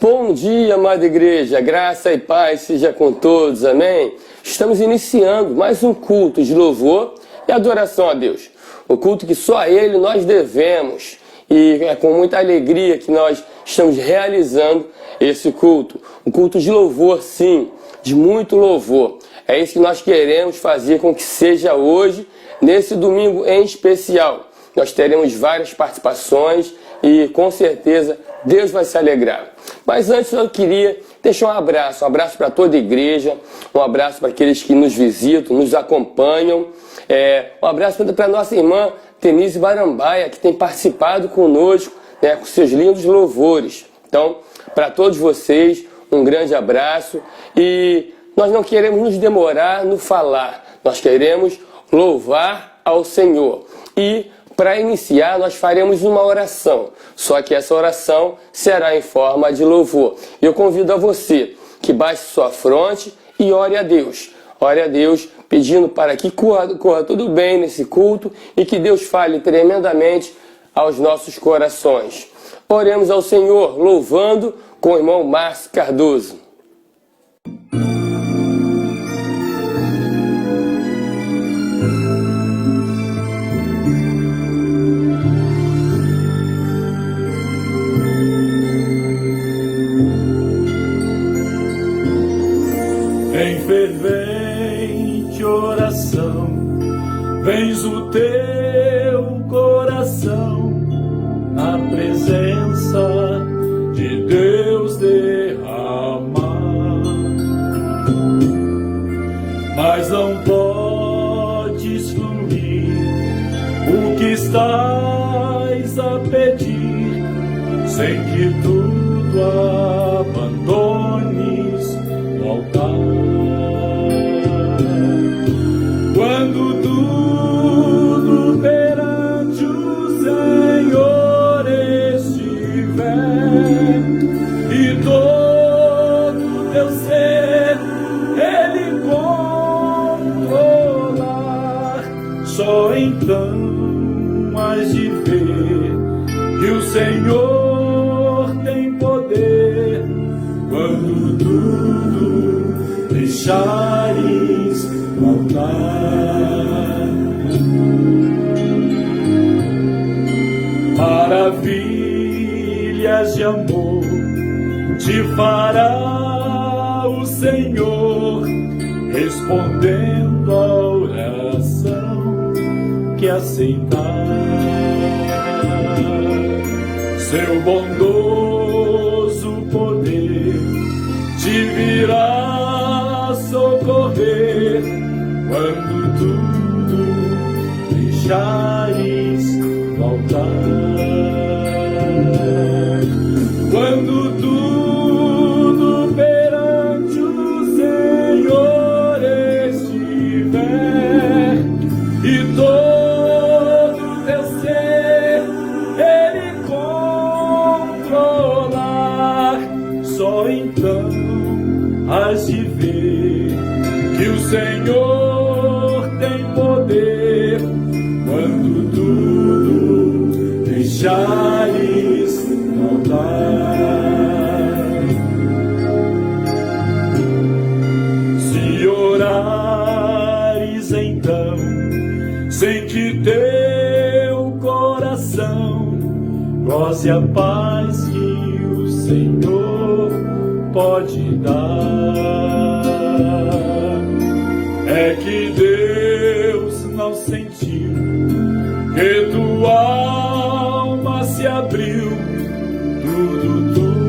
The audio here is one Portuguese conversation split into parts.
Bom dia, amada igreja, graça e paz seja com todos, amém? Estamos iniciando mais um culto de louvor e adoração a Deus. O culto que só a Ele nós devemos, e é com muita alegria que nós estamos realizando esse culto. Um culto de louvor, sim, de muito louvor. É isso que nós queremos fazer com que seja hoje, nesse domingo em especial. Nós teremos várias participações e com certeza Deus vai se alegrar. Mas antes eu queria deixar um abraço para toda a igreja, um abraço para aqueles que nos visitam, nos acompanham, um abraço para nossa irmã Denise Barambaia, que tem participado conosco, com seus lindos louvores. Então, para todos vocês, um grande abraço, e nós não queremos nos demorar no falar, nós queremos louvar ao Senhor. E para iniciar, nós faremos uma oração, só que essa oração será em forma de louvor. Eu convido a você que baixe sua fronte e ore a Deus. Ore a Deus pedindo para que corra tudo bem nesse culto e que Deus fale tremendamente aos nossos corações. Oremos ao Senhor, louvando com o irmão Márcio Cardoso. Em fervente oração, vens o teu coração, na presença de Deus derramar. Mas não podes fluir o que estás a pedir, sem que tudo abandones no altar. Quando tudo perante o Senhor estiver e todo teu ser Ele controlar, só então has de ver que o Senhor tem poder. Quando tudo deixares no altar, maravilhas de amor te fará o Senhor, respondendo à oração que aceitar. Seu bondoso poder te virá socorrer quando tudo deixares no altar. Quando tudo perante o Senhor estiver e todo teu ser Ele controlar, só então has de ver que o Senhor tem poder. Quando tudo deixares no altar, se orares então, sente teu coração, goze a paz que o Senhor pode dar. É que Deus não sentiu que tua alma se abriu, tudo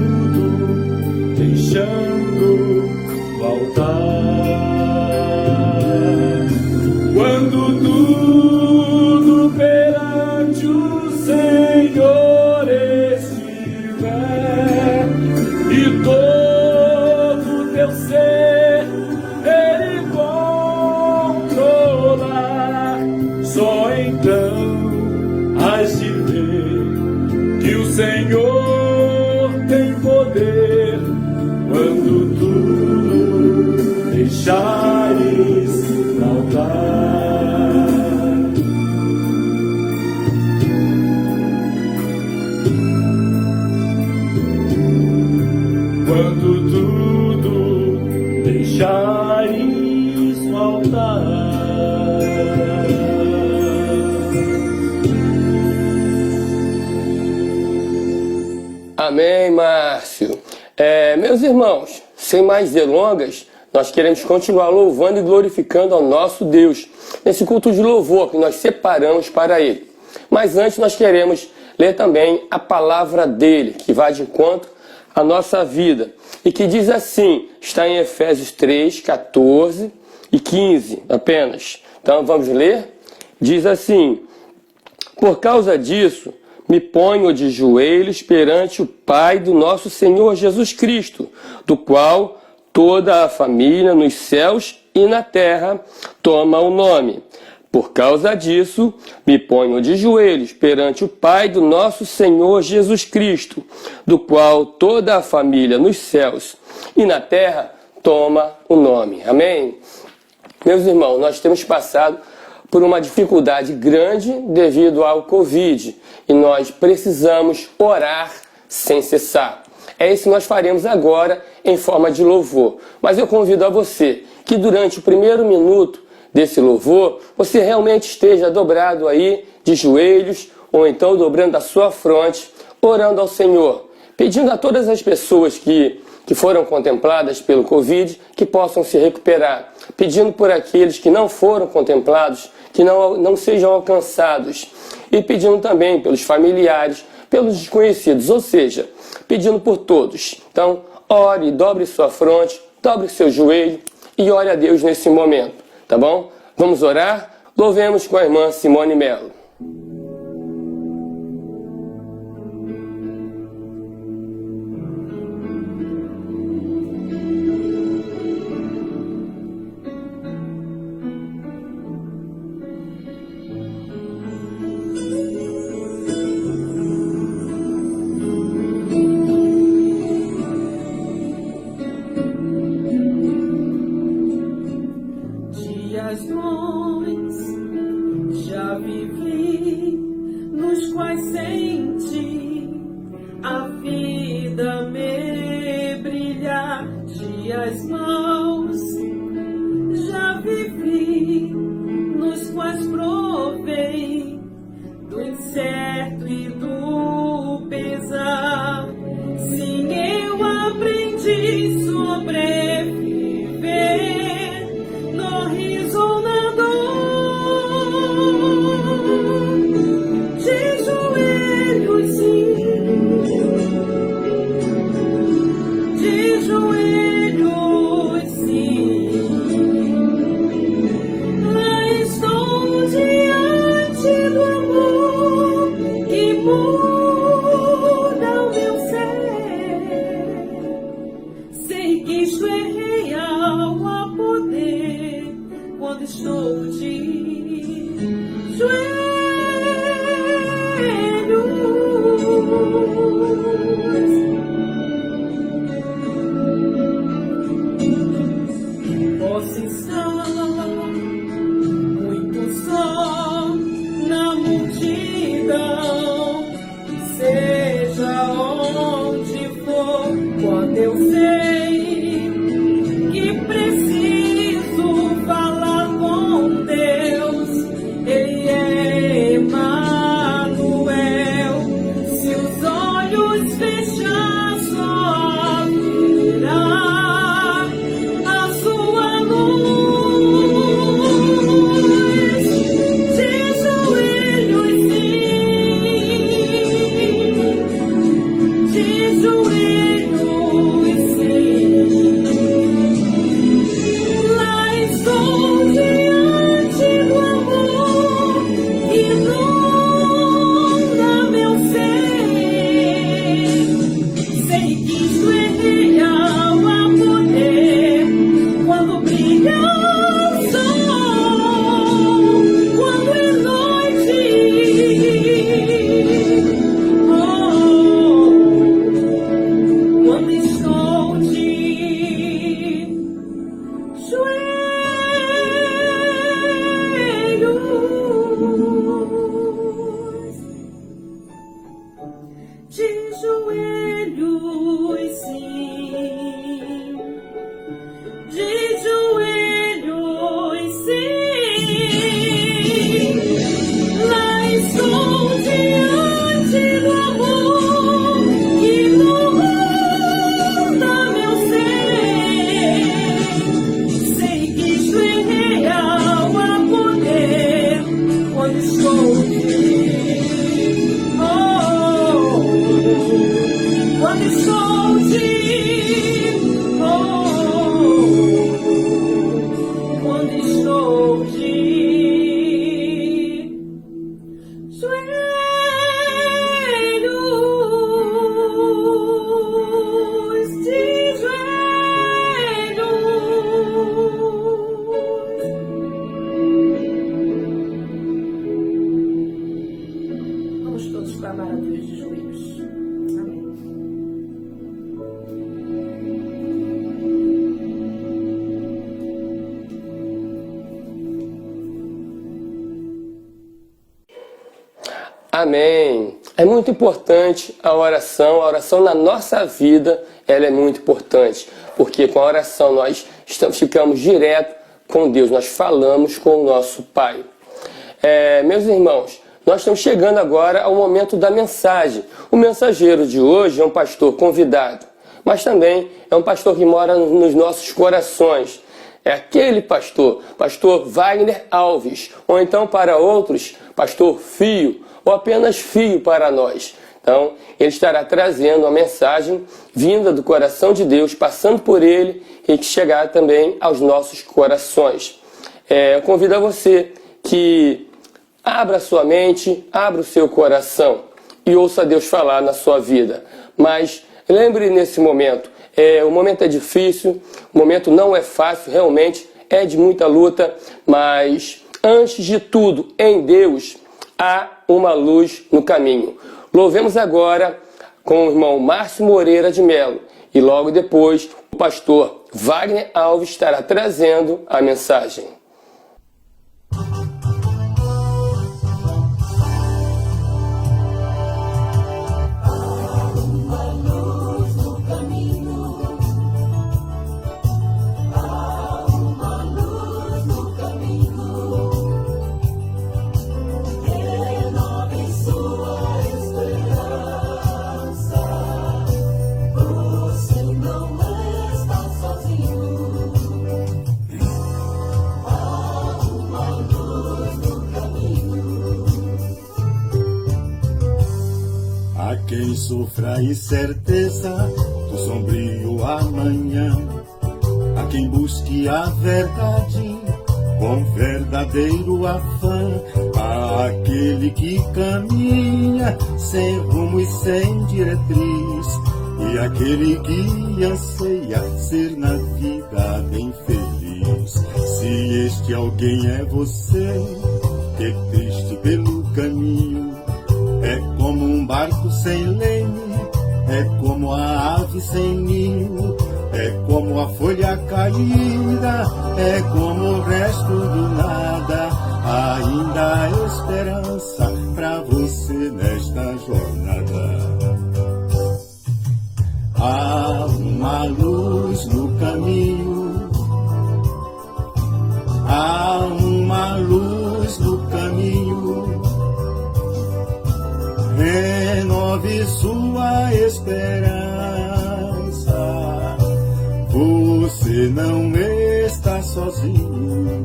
fé e todo teu ser Ele controlar. Só então has de ver que o Senhor tem poder quando tudo deixares faltar. Quando tudo deixares faltar. Amém, Márcio. Meus irmãos, sem mais delongas, nós queremos continuar louvando e glorificando ao nosso Deus nesse culto de louvor que nós separamos para Ele. Mas antes nós queremos ler também a palavra dele, que vai de encontro à nossa vida, e que diz assim, está em Efésios 3, 14 e 15 apenas. Então vamos ler? Diz assim: por causa disso, me ponho de joelhos perante o Pai do nosso Senhor Jesus Cristo, do qual toda a família nos céus e na terra toma o nome. Por causa disso, me ponho de joelhos perante o Pai do nosso Senhor Jesus Cristo, do qual toda a família nos céus e na terra toma o nome. Amém? Meus irmãos, nós temos passado por uma dificuldade grande devido ao Covid e nós precisamos orar sem cessar. É isso que nós faremos agora em forma de louvor. Mas eu convido a você que durante o primeiro minuto desse louvor, você realmente esteja dobrado aí de joelhos ou então dobrando a sua fronte, orando ao Senhor, pedindo a todas as pessoas que foram contempladas pelo Covid que possam se recuperar, pedindo por aqueles que não foram contemplados que não sejam alcançados e pedindo também pelos familiares, pelos desconhecidos, ou seja, pedindo por todos. Então, ore, dobre sua fronte, dobre seu joelho e ore a Deus nesse momento, tá bom? Vamos orar? Louvemos com a irmã Simone Melo. De joelhos Amém. É muito importante a oração na nossa vida, ela é muito importante, porque com a oração nós ficamos direto com Deus, nós falamos com o nosso Pai. Meus irmãos, nós estamos chegando agora ao momento da mensagem. O mensageiro de hoje é um pastor convidado, mas também é um pastor que mora nos nossos corações. É aquele pastor Wagner Alves, ou então para outros, pastor Fio, ou apenas Fio para nós. Então, ele estará trazendo a mensagem vinda do coração de Deus, passando por ele e que chegará também aos nossos corações. Eu convido a você que abra a sua mente, abra o seu coração e ouça Deus falar na sua vida. Mas lembre nesse momento, o momento é difícil, o momento não é fácil, realmente é de muita luta, mas antes de tudo, em Deus, há uma luz no caminho. Louvemos agora com o irmão Márcio Moreira de Melo e logo depois o pastor Wagner Alves estará trazendo a mensagem. Quem sofra a incerteza do sombrio amanhã, a quem busque a verdade com verdadeiro afã, àquele que caminha sem rumo e sem diretriz, e aquele que anseia ser na vida bem feliz. Se este alguém é você, que triste pelo caminho, é como um barco sem leme, é como a ave sem ninho, é como a folha caída, é como o resto do nada. Ainda há esperança pra você nesta jornada. Há uma luz no caminho, há uma luz no caminho. Renove sua esperança, você não está sozinho.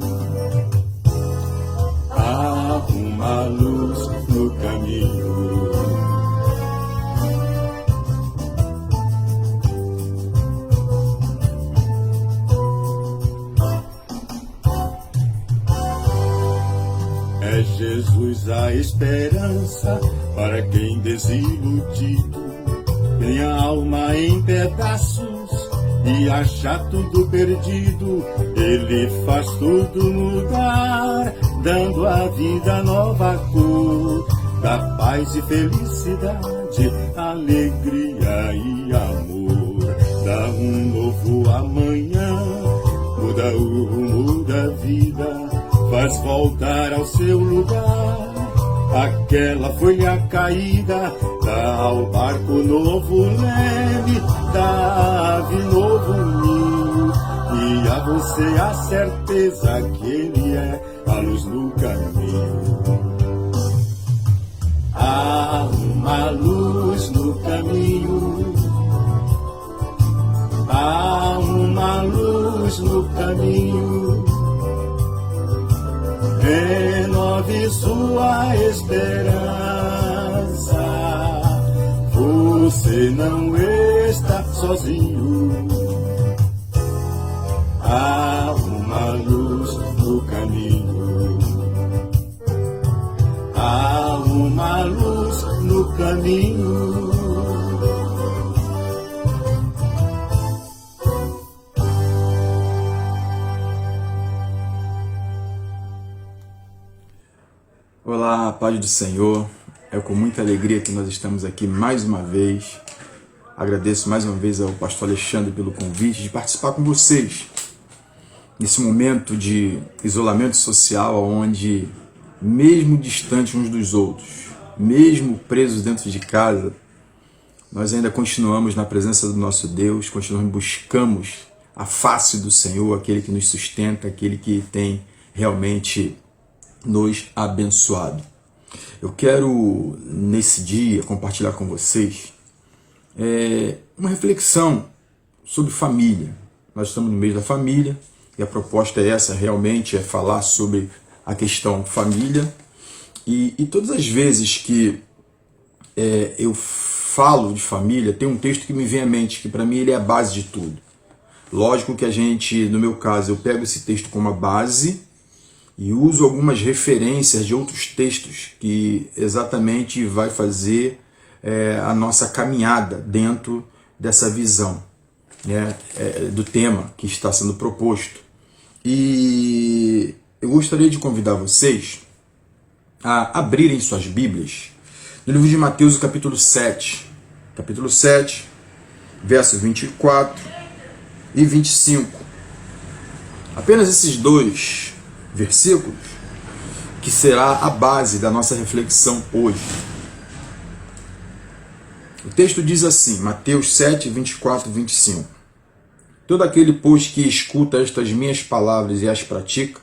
Há uma luz no caminho. É Jesus a esperança para quem desiludido tem a alma em pedaços e acha tudo perdido. Ele faz tudo mudar, dando à vida nova cor, da paz e felicidade, alegria e amor. Dá um novo amanhã, muda o rumo da vida, faz voltar ao seu lugar aquela folha caída, dá ao barco novo leme, dá ave novo ninho, e a você a certeza que ele é a luz no caminho. Há uma luz no caminho, há uma luz no caminho. Renove sua esperança, você não sozinho. Há uma luz no caminho. Há uma luz no caminho. Olá, paz do Senhor. É com muita alegria que nós estamos aqui mais uma vez. Agradeço mais uma vez ao pastor Alexandre pelo convite de participar com vocês nesse momento de isolamento social, onde, mesmo distantes uns dos outros, mesmo presos dentro de casa, nós ainda continuamos na presença do nosso Deus, buscamos a face do Senhor, aquele que nos sustenta, aquele que tem realmente nos abençoado. Eu quero, nesse dia, compartilhar com vocês uma reflexão sobre família. Nós estamos no mês da família e a proposta é essa, realmente, é falar sobre a questão família. E todas as vezes que eu falo de família, tem um texto que me vem à mente, que para mim ele é a base de tudo. Lógico que a gente, no meu caso, eu pego esse texto como a base e uso algumas referências de outros textos que exatamente vai fazer a nossa caminhada dentro dessa visão, né, do tema que está sendo proposto. E eu gostaria de convidar vocês a abrirem suas Bíblias no livro de Mateus, capítulo 7, versos 24 e 25. Apenas esses dois versículos que será a base da nossa reflexão hoje. O texto diz assim, Mateus 7, 24 e 25. Todo aquele, pois, que escuta estas minhas palavras e as pratica,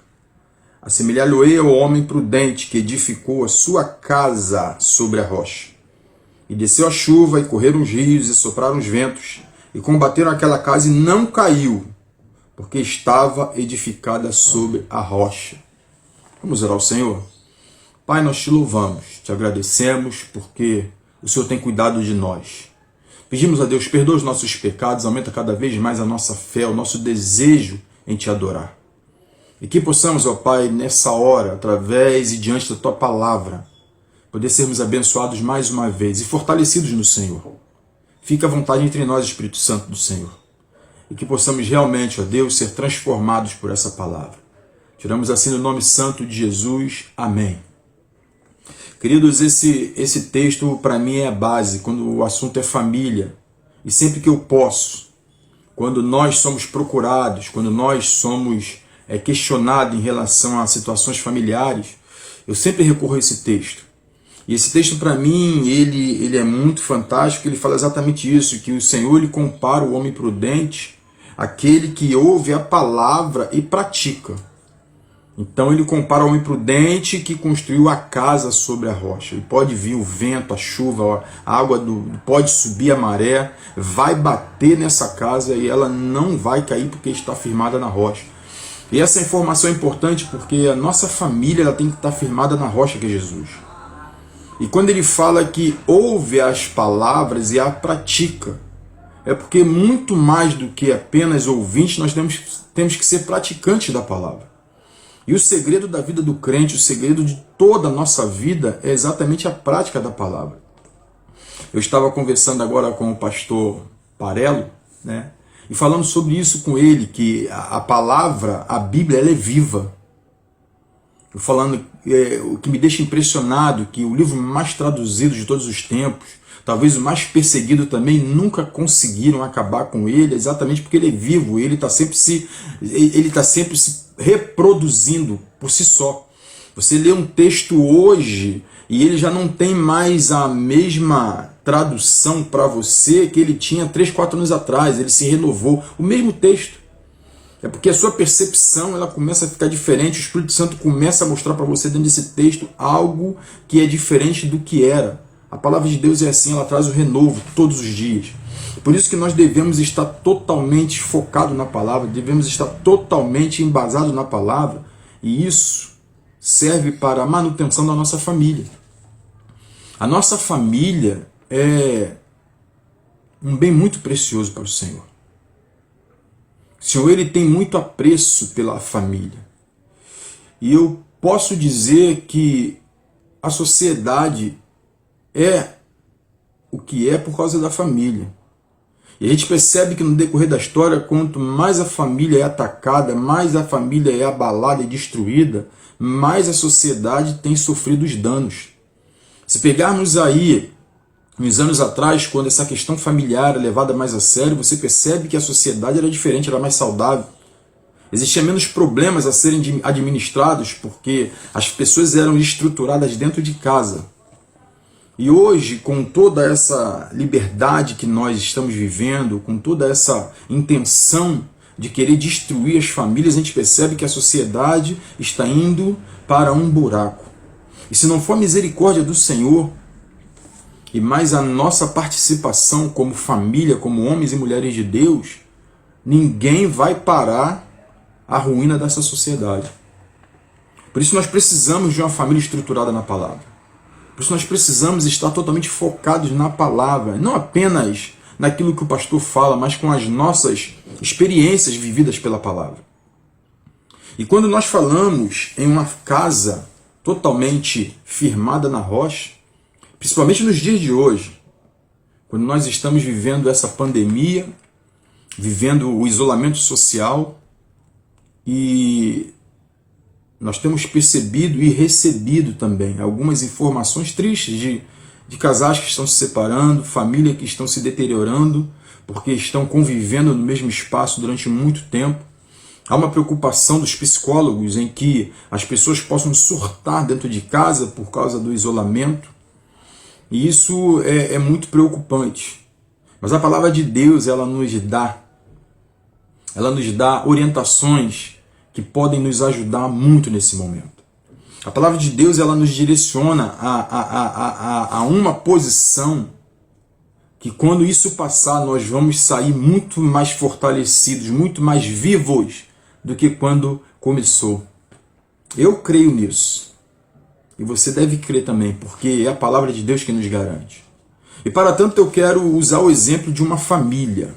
assemelhar-lhe-ei ao homem prudente que edificou a sua casa sobre a rocha. E desceu a chuva, e correram os rios, e sopraram os ventos, e combateram aquela casa, e não caiu, porque estava edificada sobre a rocha. Vamos orar ao Senhor? Pai, nós te louvamos, te agradecemos, porque o Senhor tem cuidado de nós. Pedimos a Deus, perdoa os nossos pecados, aumenta cada vez mais a nossa fé, o nosso desejo em te adorar. E que possamos, ó Pai, nessa hora, através e diante da tua palavra, poder sermos abençoados mais uma vez e fortalecidos no Senhor. Fica à vontade entre nós, Espírito Santo do Senhor. E que possamos realmente, ó Deus, ser transformados por essa palavra. Tiramos assim no nome santo de Jesus. Amém. Queridos, esse texto para mim é a base quando o assunto é família. E sempre que eu posso, quando nós somos procurados, quando nós somos questionados em relação a situações familiares, eu sempre recorro a esse texto. E esse texto para mim, ele é muito fantástico, ele fala exatamente isso, que o Senhor ele compara o homem prudente àquele que ouve a palavra e pratica. Então ele compara o homem prudente que construiu a casa sobre a rocha. E pode vir o vento, a chuva, a água, pode subir a maré, vai bater nessa casa e ela não vai cair porque está firmada na rocha. E essa informação é importante porque a nossa família ela tem que estar firmada na rocha que é Jesus. E quando ele fala que ouve as palavras e a pratica, é porque muito mais do que apenas ouvintes, nós temos que ser praticantes da palavra. E o segredo da vida do crente, o segredo de toda a nossa vida é exatamente a prática da palavra. Eu estava conversando agora com o pastor Parello, né, e falando sobre isso com ele, que a palavra, a Bíblia, ela é viva. Eu falando, o que me deixa impressionado, que o livro mais traduzido de todos os tempos, talvez o mais perseguido também, nunca conseguiram acabar com ele, exatamente porque ele é vivo, ele está sempre se reproduzindo por si só. Você lê um texto hoje e ele já não tem mais a mesma tradução para você que ele tinha 3, 4 anos atrás, ele se renovou, o mesmo texto. É porque a sua percepção ela começa a ficar diferente, o Espírito Santo começa a mostrar para você dentro desse texto algo que é diferente do que era. A palavra de Deus é assim, ela traz o renovo todos os dias. Por isso que nós devemos estar totalmente focados na palavra, devemos estar totalmente embasados na palavra, e isso serve para a manutenção da nossa família. A nossa família um bem muito precioso para o Senhor. O Senhor, ele tem muito apreço pela família. E eu posso dizer que a sociedade é o que é por causa da família. E a gente percebe que no decorrer da história, quanto mais a família é atacada, mais a família é abalada e destruída, mais a sociedade tem sofrido os danos. Se pegarmos aí, uns anos atrás, quando essa questão familiar é levada mais a sério, você percebe que a sociedade era diferente, era mais saudável. Existia menos problemas a serem administrados porque as pessoas eram estruturadas dentro de casa. E hoje, com toda essa liberdade que nós estamos vivendo, com toda essa intenção de querer destruir as famílias, a gente percebe que a sociedade está indo para um buraco. E se não for a misericórdia do Senhor, e mais a nossa participação como família, como homens e mulheres de Deus, ninguém vai parar a ruína dessa sociedade. Por isso nós precisamos de uma família estruturada na palavra. Por isso nós precisamos estar totalmente focados na palavra, não apenas naquilo que o pastor fala, mas com as nossas experiências vividas pela palavra. E quando nós falamos em uma casa totalmente firmada na rocha, principalmente nos dias de hoje, quando nós estamos vivendo essa pandemia, vivendo o isolamento social, e nós temos percebido e recebido também algumas informações tristes de casais que estão se separando, famílias que estão se deteriorando, porque estão convivendo no mesmo espaço durante muito tempo. Há uma preocupação dos psicólogos em que as pessoas possam surtar dentro de casa por causa do isolamento. E isso é muito preocupante. Mas a palavra de Deus, ela nos dá orientações que podem nos ajudar muito nesse momento. A palavra de Deus, ela nos direciona a uma posição que, quando isso passar, nós vamos sair muito mais fortalecidos, muito mais vivos do que quando começou. Eu creio nisso. E você deve crer também, porque é a palavra de Deus que nos garante. E para tanto eu quero usar o exemplo de uma família.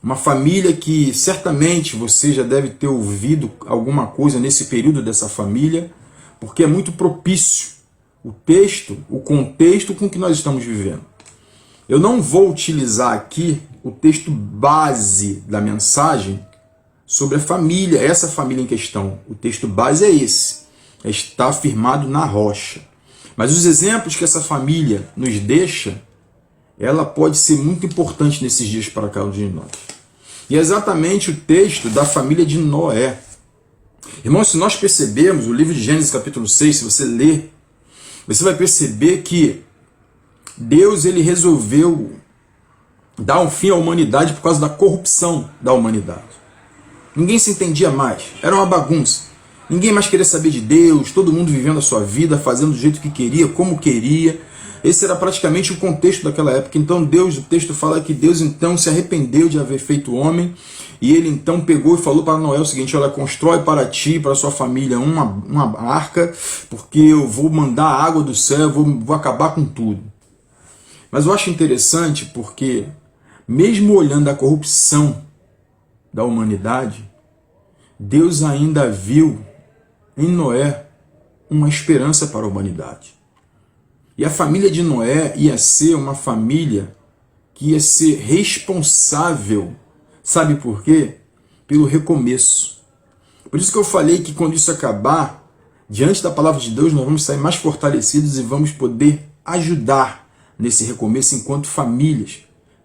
Uma família que certamente você já deve ter ouvido alguma coisa nesse período dessa família, porque é muito propício o texto, o contexto com que nós estamos vivendo. Eu não vou utilizar aqui o texto base da mensagem sobre a família, essa família em questão. O texto base é esse, está firmado na rocha. Mas os exemplos que essa família nos deixa, ela pode ser muito importante nesses dias para cada um de nós. E é exatamente o texto da família de Noé. Irmãos, se nós percebermos o livro de Gênesis capítulo 6, se você ler, você vai perceber que Deus ele resolveu dar um fim à humanidade por causa da corrupção da humanidade. Ninguém se entendia mais, era uma bagunça. Ninguém mais queria saber de Deus, todo mundo vivendo a sua vida, fazendo do jeito que queria, como queria. Esse era praticamente o contexto daquela época. Então Deus, o texto fala que Deus então se arrependeu de haver feito o homem, e ele então pegou e falou para Noé o seguinte: olha, constrói para ti e para a sua família uma arca, porque eu vou mandar água do céu, vou acabar com tudo. Mas eu acho interessante porque, mesmo olhando a corrupção da humanidade, Deus ainda viu em Noé uma esperança para a humanidade. E a família de Noé ia ser uma família que ia ser responsável, sabe por quê? Pelo recomeço. Por isso que eu falei que quando isso acabar, diante da palavra de Deus, nós vamos sair mais fortalecidos e vamos poder ajudar nesse recomeço enquanto famílias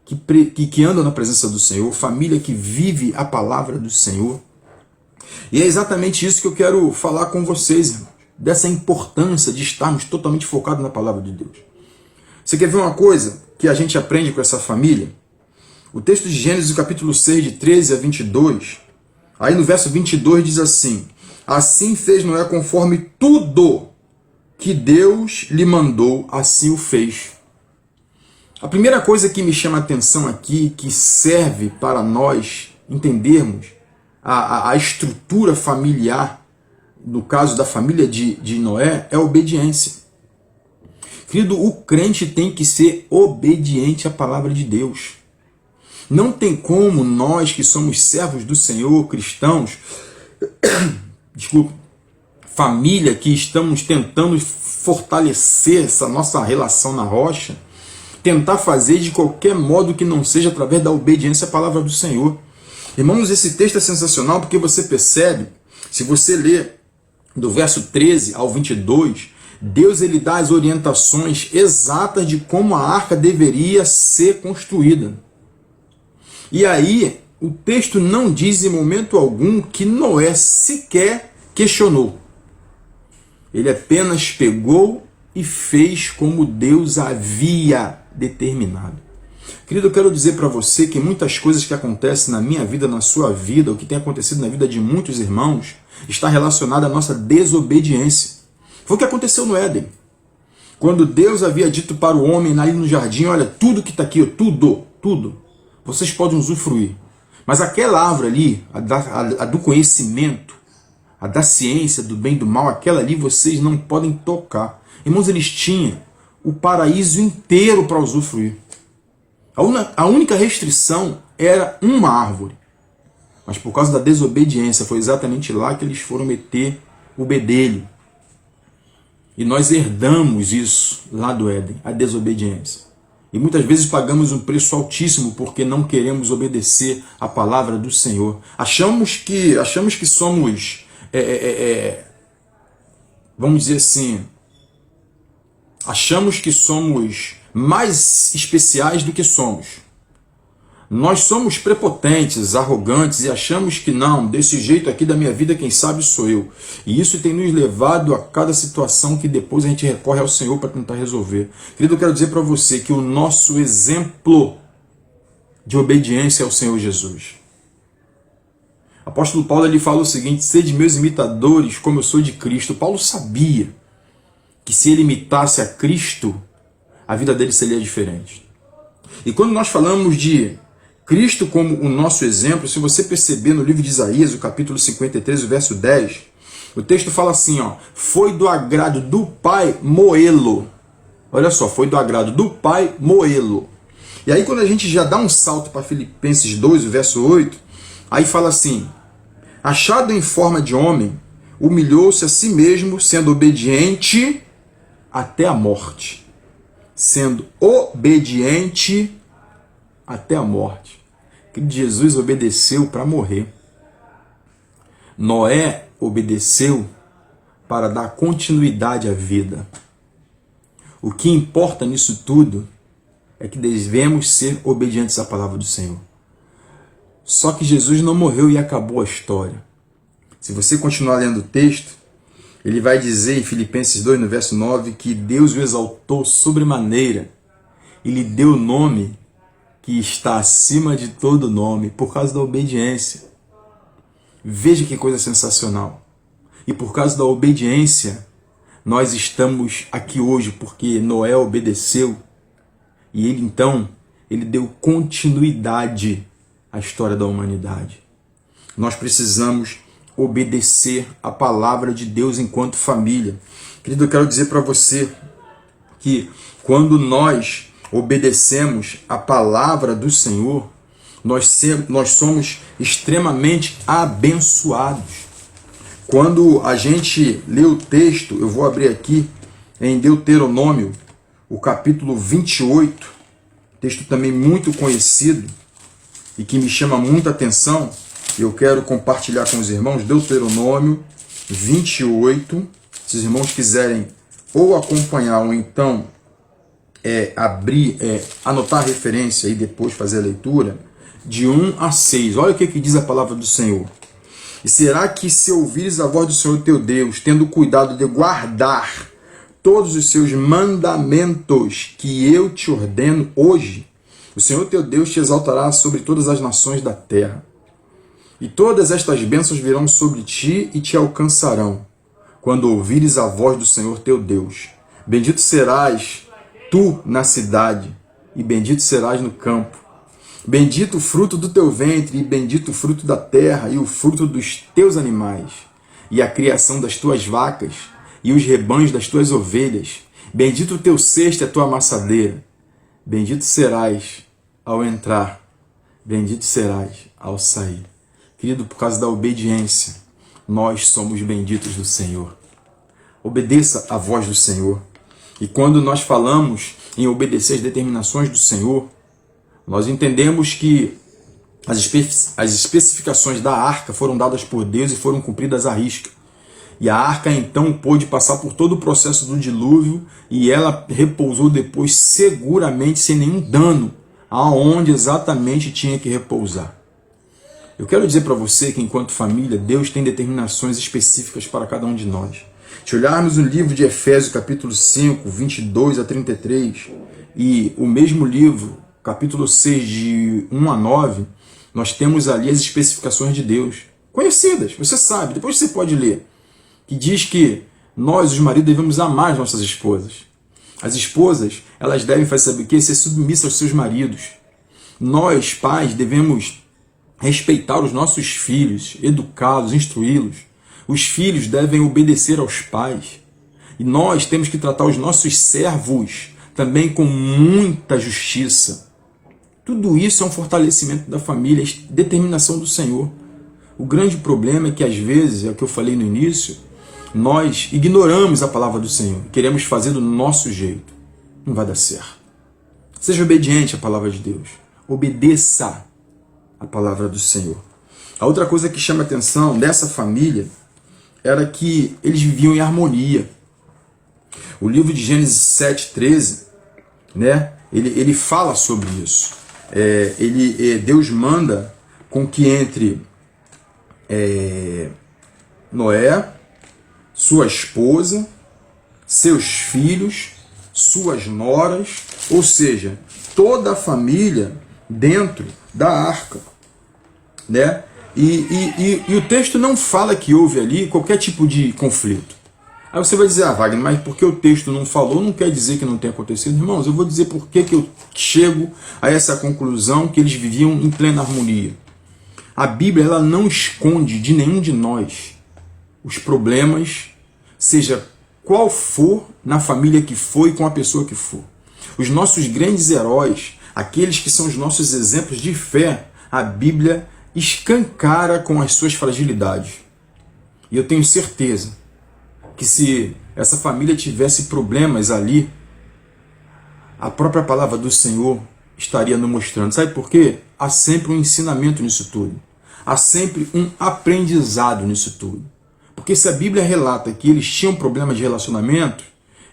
que andam na presença do Senhor, família que vive a palavra do Senhor. E é exatamente isso que eu quero falar com vocês, irmãos, dessa importância de estarmos totalmente focados na palavra de Deus. Você quer ver uma coisa que a gente aprende com essa família? O texto de Gênesis, capítulo 6, de 13 a 22, aí no verso 22 diz assim: assim fez Noé conforme tudo que Deus lhe mandou, assim o fez. A primeira coisa que me chama a atenção aqui, que serve para nós entendermos a estrutura familiar, no caso da família de Noé, é a obediência. Querido, o crente tem que ser obediente à palavra de Deus. Não tem como nós que somos servos do Senhor, cristãos, desculpa, família que estamos tentando fortalecer essa nossa relação na rocha, tentar fazer de qualquer modo que não seja através da obediência à palavra do Senhor. Irmãos, esse texto é sensacional porque você percebe, se você ler do verso 13 ao 22, Deus ele dá as orientações exatas de como a arca deveria ser construída. E aí, o texto não diz em momento algum que Noé sequer questionou. Ele apenas pegou e fez como Deus havia determinado. Querido, eu quero dizer para você que muitas coisas que acontecem na minha vida, na sua vida, o que tem acontecido na vida de muitos irmãos, está relacionado à nossa desobediência. Foi o que aconteceu no Éden. Quando Deus havia dito para o homem ali no jardim, olha, tudo que está aqui, tudo, vocês podem usufruir. Mas aquela árvore ali, a do conhecimento, a da ciência, do bem e do mal, aquela ali vocês não podem tocar. Irmãos, eles tinham o paraíso inteiro para usufruir. A única restrição era uma árvore. Mas por causa da desobediência, foi exatamente lá que eles foram meter o bedelho. E nós herdamos isso lá do Éden, a desobediência. E muitas vezes pagamos um preço altíssimo porque não queremos obedecer a palavra do Senhor. Achamos que somos, vamos dizer assim, achamos que somos mais especiais do que somos. Nós somos prepotentes, arrogantes e achamos que não, desse jeito aqui da minha vida quem sabe sou eu. E isso tem nos levado a cada situação que depois a gente recorre ao Senhor para tentar resolver. Querido, eu quero dizer para você que o nosso exemplo de obediência é o Senhor Jesus. O apóstolo Paulo ele fala o seguinte: sede meus imitadores como eu sou de Cristo. Paulo sabia que se ele imitasse a Cristo, a vida dele seria diferente. E quando nós falamos de Cristo como o nosso exemplo, se você perceber no livro de Isaías, o capítulo 53, o verso 10, o texto fala assim, ó, foi do agrado do Pai moê-lo. Olha só, foi do agrado do Pai moê-lo. E aí quando a gente já dá um salto para Filipenses 2, o verso 8, aí fala assim, achado em forma de homem, humilhou-se a si mesmo, sendo obediente até a morte. Sendo obediente até a morte. Que Jesus obedeceu para morrer. Noé obedeceu para dar continuidade à vida. O que importa nisso tudo é que devemos ser obedientes à palavra do Senhor. Só que Jesus não morreu e acabou a história. Se você continuar lendo o texto, ele vai dizer em Filipenses 2, no verso 9, que Deus o exaltou sobremaneira e lhe deu o nome que está acima de todo nome, por causa da obediência. Veja que coisa sensacional. E por causa da obediência, nós estamos aqui hoje, porque Noé obedeceu e ele deu continuidade à história da humanidade. Nós precisamos obedecer a palavra de Deus enquanto família. Querido, eu quero dizer para você que quando nós obedecemos a palavra do Senhor, nós somos extremamente abençoados. Quando a gente lê o texto, eu vou abrir aqui em Deuteronômio, o capítulo 28, texto também muito conhecido e que me chama muita atenção, eu quero compartilhar com os irmãos, Deuteronômio 28, se os irmãos quiserem ou acompanhar ou então anotar a referência e depois fazer a leitura, de 1 a 6. Olha o que diz a palavra do Senhor. E será que se ouvires a voz do Senhor teu Deus, tendo cuidado de guardar todos os seus mandamentos que eu te ordeno hoje, o Senhor teu Deus te exaltará sobre todas as nações da terra. E todas estas bênçãos virão sobre ti e te alcançarão, quando ouvires a voz do Senhor teu Deus. Bendito serás tu na cidade, e bendito serás no campo. Bendito o fruto do teu ventre, e bendito o fruto da terra, e o fruto dos teus animais, e a criação das tuas vacas, e os rebanhos das tuas ovelhas. Bendito o teu cesto e a tua amassadeira. Bendito serás ao entrar, bendito serás ao sair. Querido, por causa da obediência, nós somos benditos do Senhor. Obedeça a voz do Senhor. E quando nós falamos em obedecer as determinações do Senhor, nós entendemos que as especificações da arca foram dadas por Deus e foram cumpridas à risca. E a arca então pôde passar por todo o processo do dilúvio e ela repousou depois seguramente, sem nenhum dano, aonde exatamente tinha que repousar. Eu quero dizer para você que enquanto família, Deus tem determinações específicas para cada um de nós. Se olharmos o livro de Efésios, capítulo 5, 22 a 33, e o mesmo livro, capítulo 6, de 1 a 9, nós temos ali as especificações de Deus, conhecidas, você sabe, depois você pode ler, que diz que nós, os maridos, devemos amar as nossas esposas. As esposas, elas devem fazer, saber o quê? Ser submissas aos seus maridos. Nós, pais, devemos respeitar os nossos filhos, educá-los, instruí-los. Os filhos devem obedecer aos pais. E nós temos que tratar os nossos servos também com muita justiça. Tudo isso é um fortalecimento da família, determinação do Senhor. O grande problema é que, às vezes, é o que eu falei no início, nós ignoramos a palavra do Senhor, queremos fazer do nosso jeito. Não vai dar certo. Seja obediente à palavra de Deus. Obedeça a palavra do Senhor. A outra coisa que chama a atenção dessa família era que eles viviam em harmonia. O livro de Gênesis 7:13, né, ele fala sobre isso. Deus manda com que entre Noé, sua esposa, seus filhos, suas noras, ou seja, toda a família dentro da arca, né? E o texto não fala que houve ali qualquer tipo de conflito. Aí você vai dizer, Wagner, mas porque o texto não falou, não quer dizer que não tenha acontecido. Irmãos, eu vou dizer por que eu chego a essa conclusão que eles viviam em plena harmonia. A Bíblia, ela não esconde de nenhum de nós os problemas, seja qual for, na família que for e com a pessoa que for. Os nossos grandes heróis, aqueles que são os nossos exemplos de fé, a Bíblia escancara com as suas fragilidades. E eu tenho certeza que se essa família tivesse problemas ali, a própria palavra do Senhor estaria nos mostrando. Sabe por quê? Há sempre um ensinamento nisso tudo. Há sempre um aprendizado nisso tudo. Porque se a Bíblia relata que eles tinham problema de relacionamento,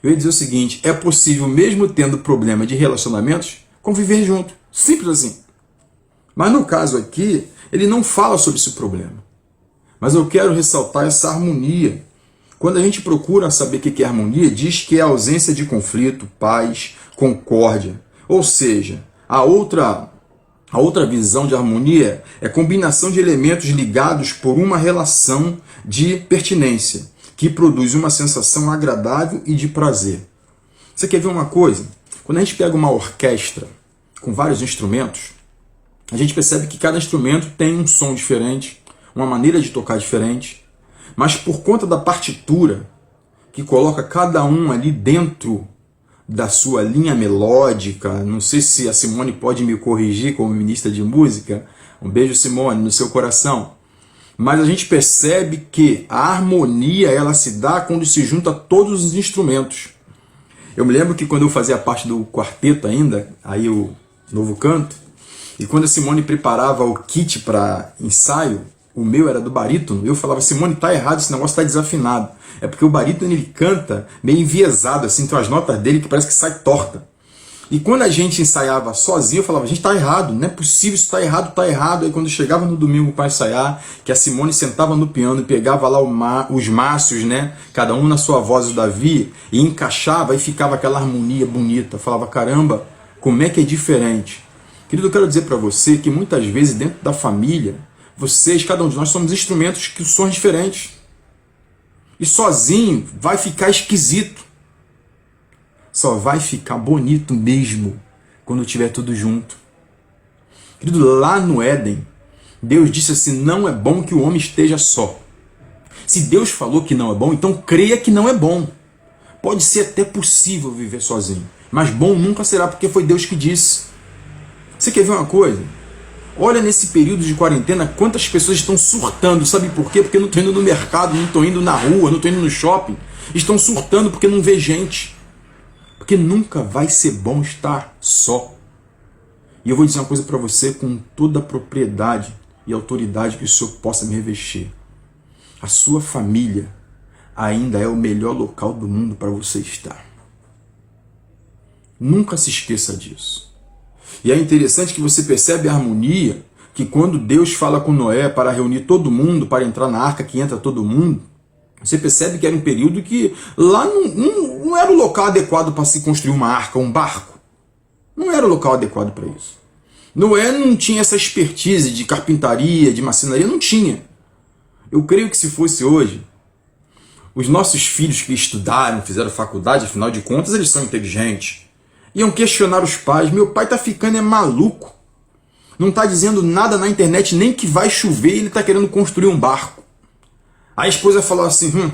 eu ia dizer o seguinte, é possível, mesmo tendo problema de relacionamentos, conviver junto. Simples assim. Mas no caso aqui, ele não fala sobre esse problema. Mas eu quero ressaltar essa harmonia. Quando a gente procura saber o que é harmonia, diz que é a ausência de conflito, paz, concórdia. Ou seja, a outra visão de harmonia é combinação de elementos ligados por uma relação de pertinência, que produz uma sensação agradável e de prazer. Você quer ver uma coisa? Quando a gente pega uma orquestra com vários instrumentos, a gente percebe que cada instrumento tem um som diferente, uma maneira de tocar diferente, mas por conta da partitura, que coloca cada um ali dentro da sua linha melódica, não sei se a Simone pode me corrigir como ministra de música, um beijo, Simone, no seu coração, mas a gente percebe que a harmonia ela se dá quando se junta todos os instrumentos. Eu me lembro que quando eu fazia parte do quarteto ainda, aí o Novo Canto, e quando a Simone preparava o kit para ensaio, o meu era do barítono, eu falava, Simone, tá errado, esse negócio tá desafinado. É porque o barítono ele canta meio enviesado, assim, tem as notas dele que parece que sai torta. E quando a gente ensaiava sozinho, eu falava, gente, tá errado, não é possível, isso tá errado, tá errado. Aí quando chegava no domingo para ensaiar, que a Simone sentava no piano e pegava lá os maços, né, cada um na sua voz, o Davi, e encaixava e ficava aquela harmonia bonita. Eu falava, caramba, como é que é diferente. Querido, eu quero dizer para você que muitas vezes dentro da família, vocês, cada um de nós, somos instrumentos que são diferentes. E sozinho vai ficar esquisito. Só vai ficar bonito mesmo quando tiver tudo junto. Querido, lá no Éden, Deus disse assim, não é bom que o homem esteja só. Se Deus falou que não é bom, então creia que não é bom. Pode ser até possível viver sozinho, mas bom nunca será, porque foi Deus que disse. Você quer ver uma coisa? Olha nesse período de quarentena quantas pessoas estão surtando. Sabe por quê? Porque não estão indo no mercado, não estão indo na rua, não estão indo no shopping. Estão surtando porque não vê gente. Porque nunca vai ser bom estar só. E eu vou dizer uma coisa para você com toda a propriedade e autoridade que o Senhor possa me revestir. A sua família ainda é o melhor local do mundo para você estar. Nunca se esqueça disso. E é interessante que você percebe a harmonia que quando Deus fala com Noé para reunir todo mundo, para entrar na arca que entra todo mundo, você percebe que era um período que lá não era o local adequado para se construir uma arca, um barco. Não era o local adequado para isso. Noé não tinha essa expertise de carpintaria, de marcenaria, não tinha. Eu creio que se fosse hoje, os nossos filhos que estudaram, fizeram faculdade, afinal de contas, eles são inteligentes, iam questionar os pais. Meu pai está ficando maluco. Não está dizendo nada na internet, nem que vai chover e ele está querendo construir um barco. A esposa falou assim,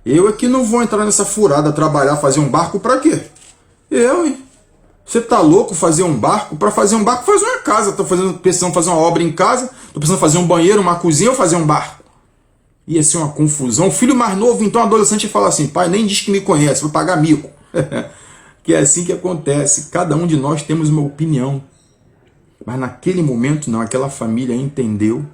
eu é que não vou entrar nessa furada, trabalhar, fazer um barco para quê? Eu, hein? Você tá louco fazer um barco? Para fazer um barco, faz uma casa. Estou precisando fazer uma obra em casa, estou precisando fazer um banheiro, uma cozinha ou fazer um barco. Ia ser uma confusão. O filho mais novo, então adolescente, fala assim, pai, nem diz que me conhece, vou pagar mico. Que é assim que acontece. Cada um de nós temos uma opinião. Mas naquele momento não, aquela família entendeu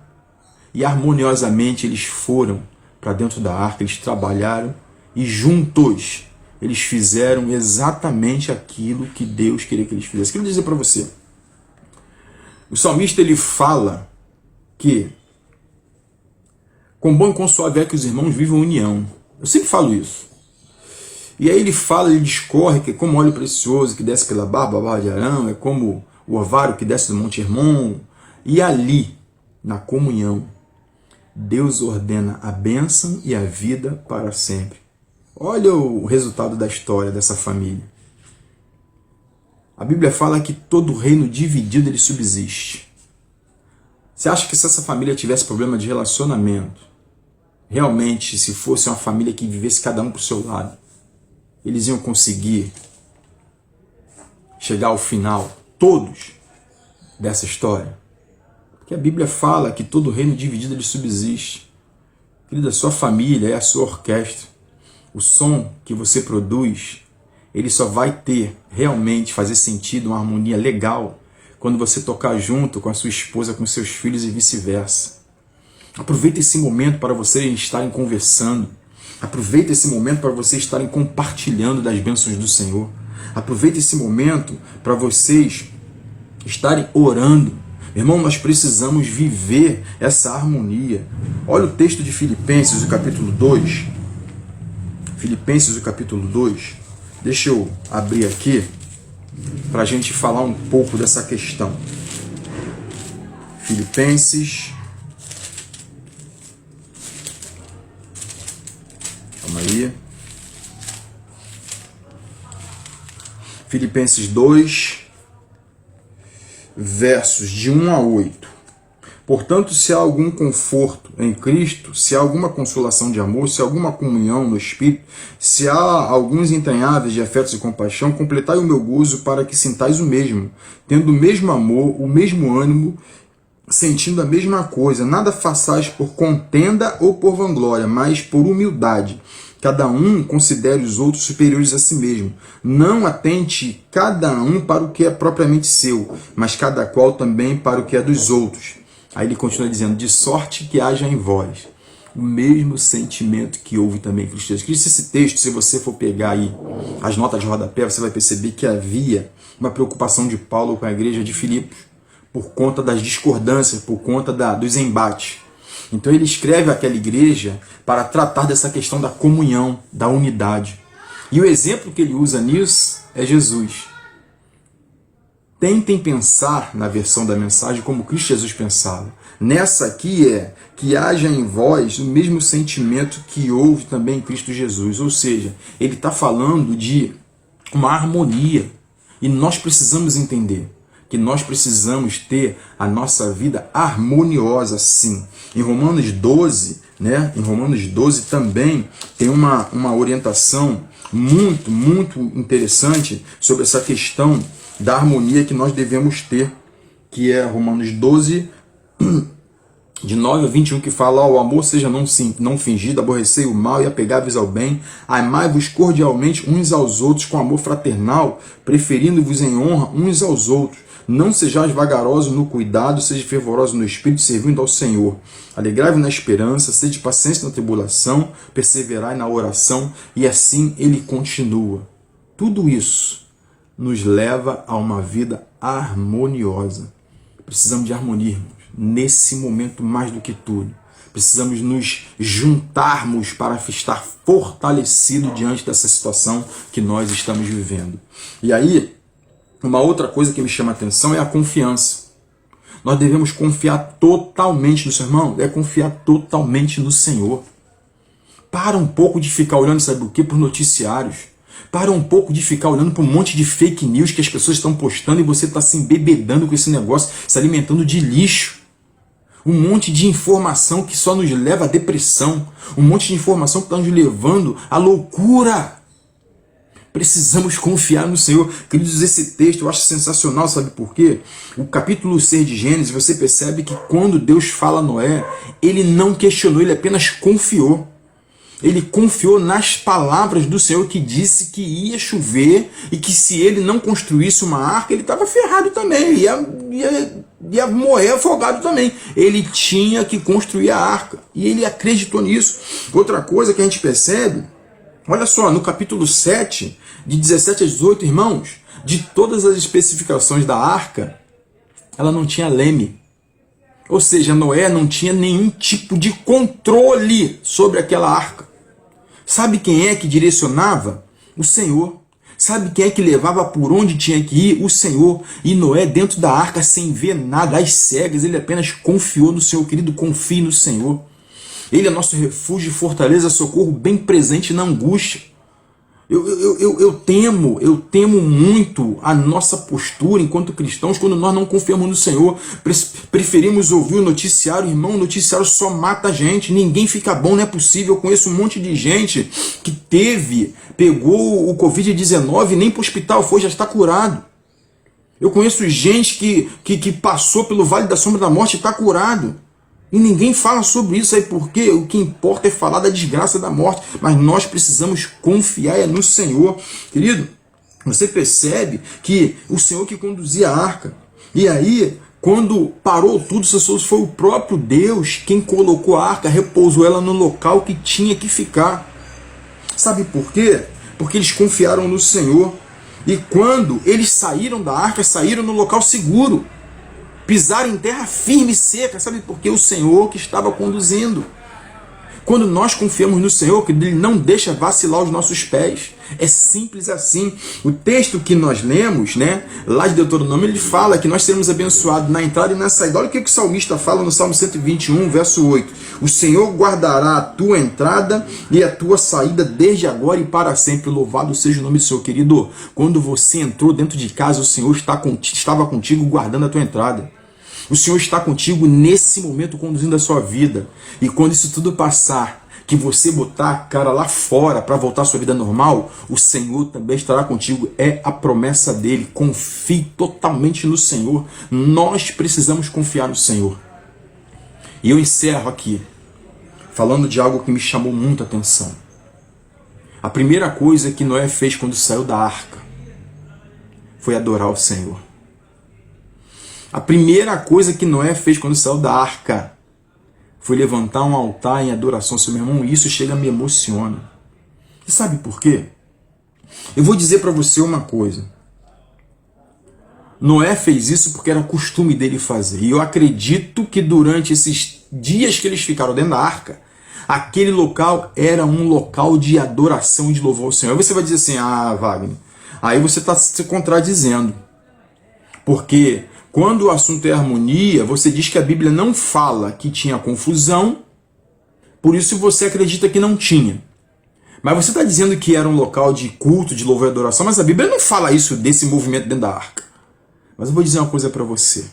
e harmoniosamente eles foram para dentro da arca, eles trabalharam e juntos eles fizeram exatamente aquilo que Deus queria que eles fizessem. Quero dizer para você, o salmista ele fala que com bom e com suave é que os irmãos vivam união. Eu sempre falo isso. E aí ele fala, ele discorre que é como óleo precioso que desce pela barba de Arão, é como o orvalho que desce do Monte Hermon. E ali, na comunhão, Deus ordena a bênção e a vida para sempre. Olha o resultado da história dessa família. A Bíblia fala que todo reino dividido ele subsiste. Você acha que se essa família tivesse problema de relacionamento, realmente, se fosse uma família que vivesse cada um para o seu lado, eles iam conseguir chegar ao final, todos, dessa história? Porque a Bíblia fala que todo reino dividido ele subsiste. Querida, a sua família é a sua orquestra. O som que você produz, ele só vai ter realmente, fazer sentido, uma harmonia legal, quando você tocar junto com a sua esposa, com seus filhos e vice-versa. Aproveita esse momento para vocês estarem conversando. Aproveita esse momento para vocês estarem compartilhando das bênçãos do Senhor. Aproveita esse momento para vocês estarem orando. Irmão, nós precisamos viver essa harmonia. Olha o texto de Filipenses, o capítulo 2. Filipenses, o capítulo 2. Deixa eu abrir aqui para a gente falar um pouco dessa questão. Filipenses. Calma aí. Filipenses 2, versos de 1 a 8. Portanto, se há algum conforto em Cristo, se há alguma consolação de amor, se há alguma comunhão no Espírito, se há alguns entranháveis de afetos e compaixão, completai o meu gozo para que sintais o mesmo, tendo o mesmo amor, o mesmo ânimo, sentindo a mesma coisa. Nada façais por contenda ou por vanglória, mas por humildade. Cada um considere os outros superiores a si mesmo. Não atente cada um para o que é propriamente seu, mas cada qual também para o que é dos outros. Aí ele continua dizendo, de sorte que haja em vós o mesmo sentimento que houve também em Cristo Jesus. Esse texto, se você for pegar aí as notas de rodapé, você vai perceber que havia uma preocupação de Paulo com a igreja de Filipos, por conta das discordâncias, por conta dos embates. Então ele escreve àquela igreja para tratar dessa questão da comunhão, da unidade. E o exemplo que ele usa nisso é Jesus. Tentem pensar na versão da mensagem como Cristo Jesus pensava. Nessa aqui é que haja em vós o mesmo sentimento que houve também em Cristo Jesus. Ou seja, ele está falando de uma harmonia. E nós precisamos entender. que nós precisamos ter a nossa vida harmoniosa, sim. Em Romanos 12, né? Em Romanos 12 também tem uma orientação muito, muito interessante sobre essa questão da harmonia que nós devemos ter, que é Romanos 12, de 9 a 21, que fala: o amor seja não fingido, aborrecei o mal e apegai-vos ao bem, amai-vos cordialmente uns aos outros com amor fraternal, preferindo-vos em honra uns aos outros. Não sejais vagarosos no cuidado, sede fervorosos no espírito, servindo ao Senhor. Alegrai-vos na esperança, sede pacientes na tribulação, perseverai na oração, e assim ele continua. Tudo isso nos leva a uma vida harmoniosa. Precisamos de harmonia, irmãos, nesse momento mais do que tudo. Precisamos nos juntarmos para estar fortalecido diante dessa situação que nós estamos vivendo. E aí, uma outra coisa que me chama a atenção é a confiança. Nós devemos confiar totalmente no Senhor. Irmão, é confiar totalmente no Senhor. Para um pouco de ficar olhando, sabe o quê? Por noticiários. Para um pouco de ficar olhando para um monte de fake news que as pessoas estão postando e você está se embebedando com esse negócio, se alimentando de lixo. Um monte de informação que só nos leva à depressão. Um monte de informação que está nos levando à loucura. Precisamos confiar no Senhor. Queridos, esse texto eu acho sensacional, sabe por quê? O capítulo 6 de Gênesis, você percebe que quando Deus fala a Noé, ele não questionou, ele apenas confiou. Ele confiou nas palavras do Senhor, que disse que ia chover e que se ele não construísse uma arca, ele estava ferrado também, ia morrer afogado também. Ele tinha que construir a arca e ele acreditou nisso. Outra coisa que a gente percebe, olha só, no capítulo 7, de 17 a 18, irmãos, de todas as especificações da arca, ela não tinha leme. Ou seja, Noé não tinha nenhum tipo de controle sobre aquela arca. Sabe quem é que direcionava? O Senhor. Sabe quem é que levava por onde tinha que ir? O Senhor. E Noé dentro da arca sem ver nada, às cegas, ele apenas confiou no Senhor. Querido, confie no Senhor. Ele é nosso refúgio, fortaleza, socorro bem presente na angústia. Eu temo muito a nossa postura enquanto cristãos quando nós não confiamos no Senhor. Preferimos ouvir o noticiário, irmão. O noticiário só mata a gente, ninguém fica bom, não é possível. Eu conheço um monte de gente que pegou o Covid-19 e nem para o hospital foi, já está curado. Eu conheço gente que passou pelo vale da sombra da morte e está curado. E ninguém fala sobre isso aí, porque o que importa é falar da desgraça da morte. Mas nós precisamos confiar no Senhor. Querido, você percebe que o Senhor que conduzia a arca. E aí, quando parou tudo, foi o próprio Deus quem colocou a arca, repousou ela no local que tinha que ficar. Sabe por quê? Porque eles confiaram no Senhor. E quando eles saíram da arca, saíram no local seguro. Pisaram em terra firme e seca, sabe por quê? O Senhor que estava conduzindo. Quando nós confiamos no Senhor, que Ele não deixa vacilar os nossos pés. É simples assim. O texto que nós lemos, né, lá de Deuteronômio, ele fala que nós seremos abençoados na entrada e na saída. Olha o que o salmista fala no Salmo 121, verso 8. O Senhor guardará a tua entrada e a tua saída desde agora e para sempre. Louvado seja o nome do Senhor, querido. Quando você entrou dentro de casa, o Senhor estava contigo guardando a tua entrada. O Senhor está contigo nesse momento conduzindo a sua vida. E quando isso tudo passar, que você botar a cara lá fora para voltar à sua vida normal, o Senhor também estará contigo. É a promessa dele. Confie totalmente no Senhor. Nós precisamos confiar no Senhor. E eu encerro aqui falando de algo que me chamou muita atenção. A primeira coisa que Noé fez quando saiu da arca foi adorar o Senhor. A primeira coisa que Noé fez quando saiu da arca foi levantar um altar em adoração ao Senhor. Meu irmão, isso chega a me emociona. E sabe por quê? Eu vou dizer para você uma coisa. Noé fez isso porque era costume dele fazer. E eu acredito que durante esses dias que eles ficaram dentro da arca, aquele local era um local de adoração e de louvor ao Senhor. Aí você vai dizer assim, Wagner, aí você está se contradizendo. Porque quando o assunto é harmonia, você diz que a Bíblia não fala que tinha confusão, por isso você acredita que não tinha. Mas você está dizendo que era um local de culto, de louvor e adoração, mas a Bíblia não fala isso desse movimento dentro da arca. Mas eu vou dizer uma coisa para você.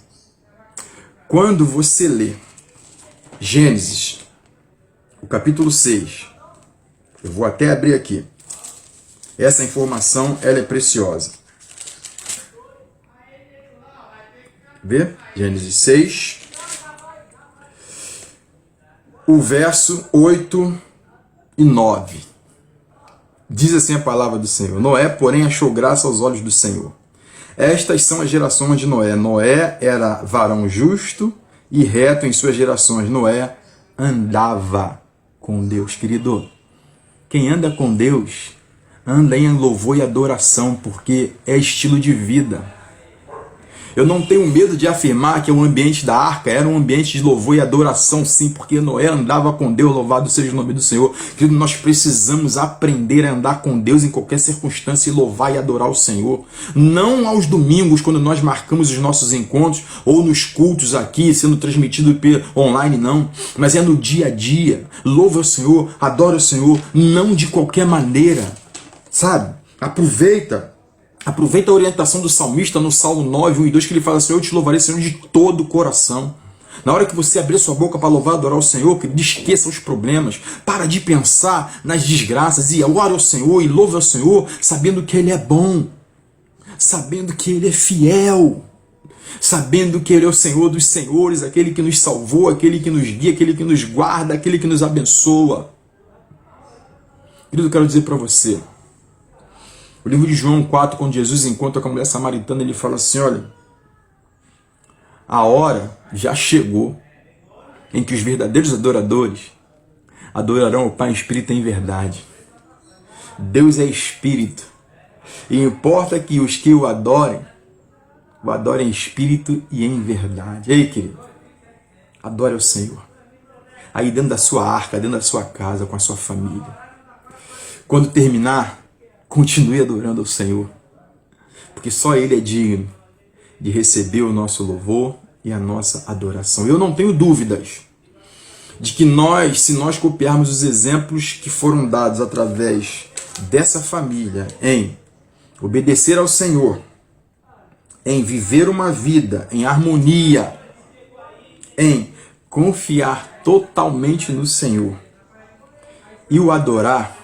Quando você lê Gênesis, o capítulo 6, eu vou até abrir aqui. Essa informação, ela é preciosa. Vê? Gênesis 6, o verso 8 e 9. Diz assim a palavra do Senhor: Noé, porém, achou graça aos olhos do Senhor. Estas são as gerações de Noé. Noé era varão justo e reto em suas gerações. Noé andava com Deus, querido. Quem anda com Deus, anda em louvor e adoração, porque é estilo de vida. Eu não tenho medo de afirmar que o ambiente da arca era um ambiente de louvor e adoração, sim, porque Noé andava com Deus, louvado seja o nome do Senhor. Querido, nós precisamos aprender a andar com Deus em qualquer circunstância e louvar e adorar o Senhor. Não aos domingos, quando nós marcamos os nossos encontros, ou nos cultos aqui, sendo transmitido online, não. Mas é no dia a dia. Louva o Senhor, adora o Senhor, não de qualquer maneira. Sabe? Aproveita a orientação do salmista no Salmo 9, 1 e 2, que ele fala assim: eu te louvarei, Senhor, de todo o coração. Na hora que você abrir sua boca para louvar e adorar o Senhor, que esqueça os problemas, para de pensar nas desgraças e ore ao Senhor e louve ao Senhor, sabendo que Ele é bom, sabendo que Ele é fiel, sabendo que Ele é o Senhor dos senhores, aquele que nos salvou, aquele que nos guia, aquele que nos guarda, aquele que nos abençoa. Querido, eu quero dizer para você, o livro de João 4, quando Jesus encontra com a mulher samaritana, ele fala assim: olha, a hora já chegou em que os verdadeiros adoradores adorarão o Pai em espírito e em verdade. Deus é espírito, e importa que os que o adorem em espírito e em verdade. Ei, querido, adore o Senhor, aí dentro da sua arca, dentro da sua casa, com a sua família. Quando terminar, continue adorando ao Senhor, porque só Ele é digno de receber o nosso louvor e a nossa adoração. Eu não tenho dúvidas de que se nós copiarmos os exemplos que foram dados através dessa família em obedecer ao Senhor, em viver uma vida em harmonia, em confiar totalmente no Senhor e o adorar,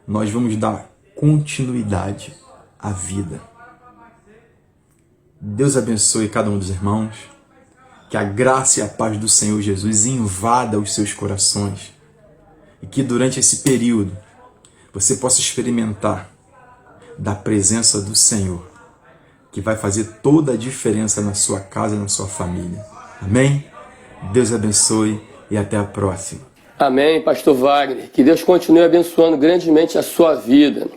nós vamos dar continuidade à vida. Deus abençoe cada um dos irmãos. Que a graça e a paz do Senhor Jesus invada os seus corações. E que durante esse período você possa experimentar da presença do Senhor, que vai fazer toda a diferença na sua casa e na sua família. Amém? Deus abençoe e até a próxima. Amém, pastor Wagner. Que Deus continue abençoando grandemente a sua vida.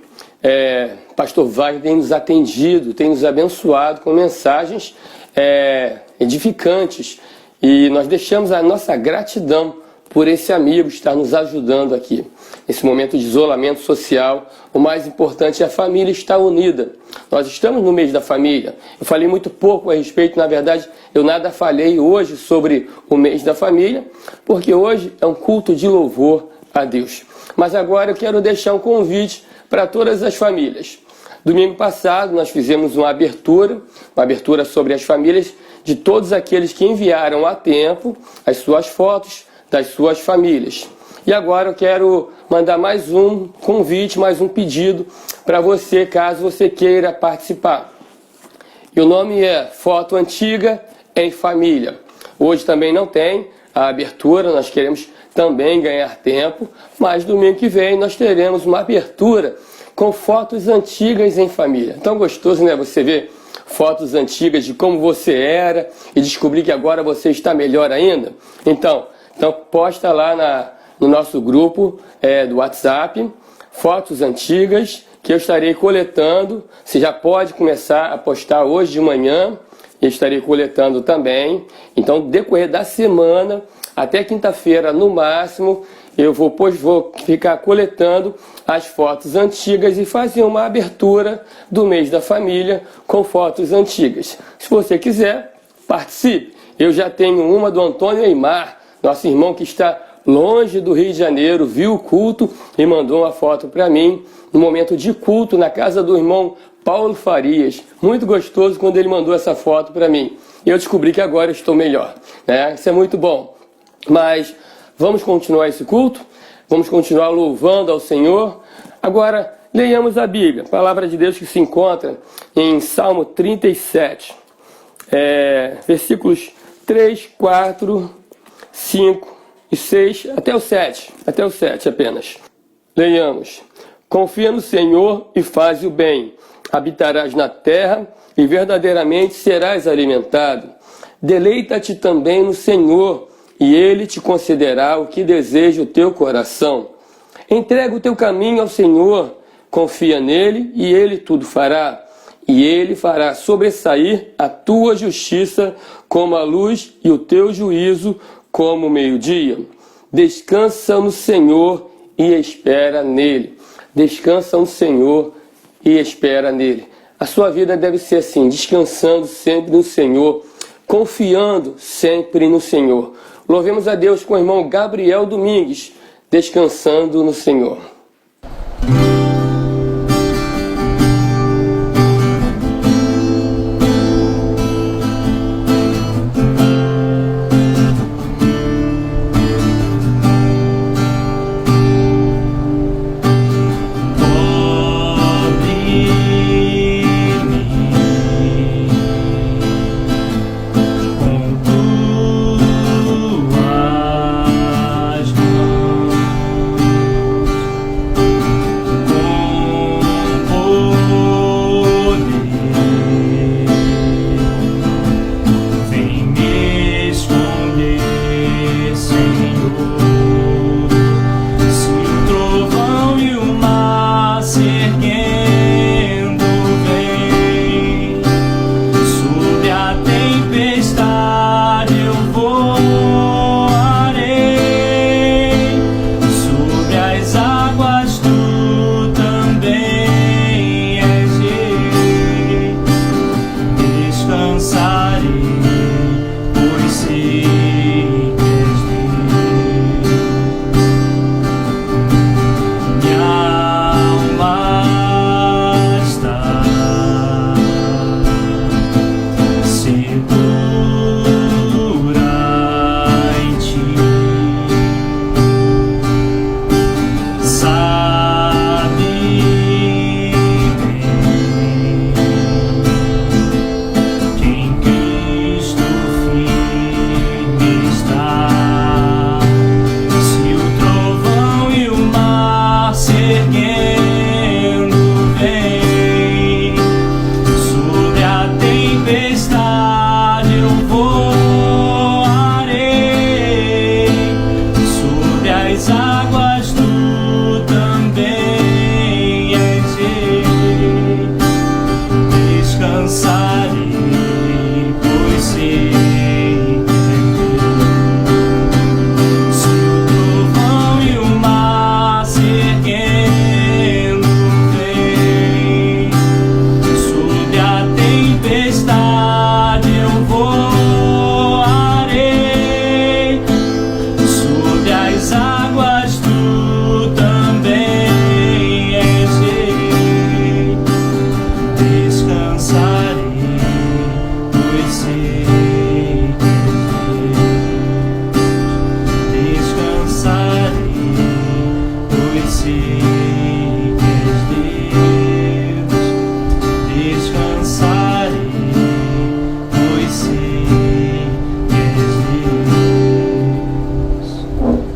Pastor Wagner tem nos atendido, tem nos abençoado com mensagens edificantes. E nós deixamos a nossa gratidão por esse amigo estar nos ajudando aqui. Nesse momento de isolamento social, o mais importante é a família estar unida. Nós estamos no mês da família. Eu falei muito pouco a respeito, na verdade, eu nada falei hoje sobre o mês da família, porque hoje é um culto de louvor a Deus. Mas agora eu quero deixar um convite para todas as famílias. Domingo passado nós fizemos uma abertura sobre as famílias de todos aqueles que enviaram a tempo as suas fotos das suas famílias. E agora eu quero mandar mais um convite, mais um pedido para você, caso você queira participar. E o nome é Foto Antiga em Família. Hoje também não tem a abertura, nós queremos também ganhar tempo, mas domingo que vem nós teremos uma abertura com fotos antigas em família. Tão gostoso, né? Você ver fotos antigas de como você era e descobrir que agora você está melhor ainda. Então posta lá no nosso grupo do WhatsApp, fotos antigas que eu estarei coletando. Você já pode começar a postar hoje de manhã, eu estarei coletando também. Então, no decorrer da semana, até quinta-feira no máximo, eu vou ficar coletando as fotos antigas e fazer uma abertura do mês da família com fotos antigas. Se você quiser, participe. Eu já tenho uma do Antônio Eimar, nosso irmão que está longe do Rio de Janeiro, viu o culto e mandou uma foto para mim, no momento de culto, na casa do irmão Paulo Farias. Muito gostoso quando ele mandou essa foto para mim. E eu descobri que agora eu estou melhor, né? Isso é muito bom. Mas vamos continuar esse culto? Vamos continuar louvando ao Senhor? Agora, leiamos a Bíblia, a palavra de Deus que se encontra em Salmo 37, versículos 3, 4, 5 e 6, até o 7 apenas. Leiamos. Confia no Senhor e faz o bem. Habitarás na terra e verdadeiramente serás alimentado. Deleita-te também no Senhor e Ele te concederá o que deseja o teu coração. Entrega o teu caminho ao Senhor, confia nele e Ele tudo fará. E Ele fará sobressair a tua justiça como a luz e o teu juízo como o meio-dia. Descansa no Senhor e espera nele. Descansa no Senhor e espera nele. A sua vida deve ser assim, descansando sempre no Senhor, confiando sempre no Senhor. Louvemos a Deus com o irmão Gabriel Domingues, descansando no Senhor.